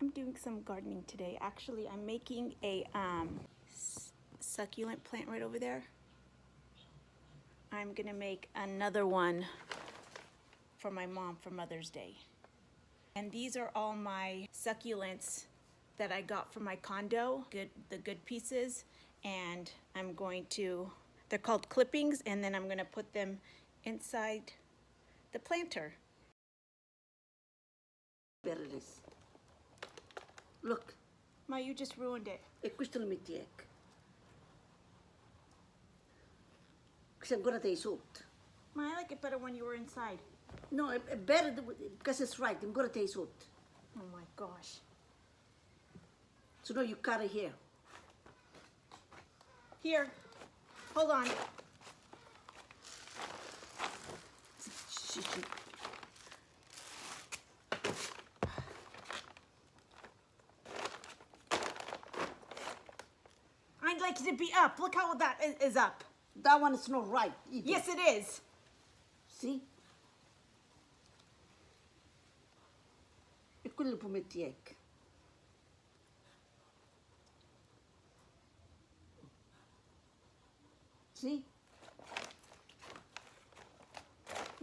I'm doing some gardening today. Actually, I'm making a succulent plant right over there. I'm gonna make another one for my mom for Mother's Day. And these are all my succulents that I got from my condo, the good pieces. And I'm going to, they're called clippings, and then I'm gonna put them inside the planter. Berries. Look. Ma, you just ruined it. E questo lo metti, ecco. Questo ancora dei sotto. Ma, I like it better when you were inside. No, è better because it's right. Ancora dei sotto. Oh my gosh. So now you cut it here. Here, hold on. I'd like it to be up. Look how that is up. That one is not right either. Yes, it is. See? E quello puoi metti, ecco. See?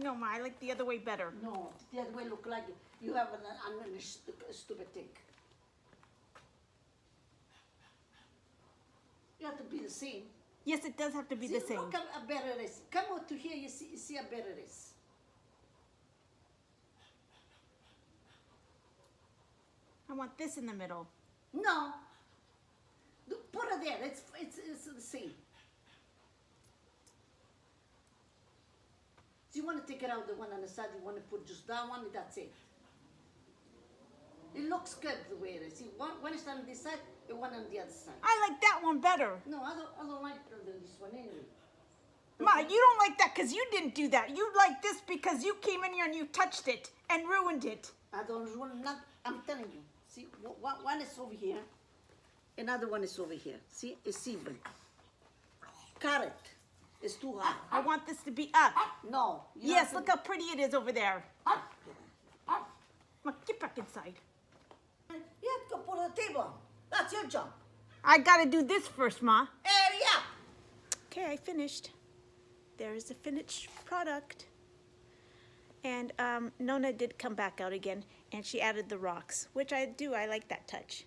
No, Ma, I like the other way better. No, the other way look like you have a stupid thing. You have to be the same. Yes, it does have to be the same. Look how better it is. Come out to here, you see how better it is. I want this in the middle. No. Put it there. It's the same. So you want to take it out, the one on the side, you want to put just that one, that's it. It looks good the way it is. See, one is on this side and one on the other side. I like that one better. No, I don't like this one anyway. Ma, you don't like that because you didn't do that. You like this because you came in here and you touched it and ruined it. I don't ruin not. I'm telling you. See, one is over here, another one is over here. See, it's even. Carrot is too high. I want this to be up. No. Yes, look how pretty it is over there. Ma, get back inside. You have to go put the table on. That's your job. I gotta do this first, Ma. Hurry up. Okay, I finished. There is the finished product. And Nonna did come back out again, and she added the rocks, which I do. I like that touch.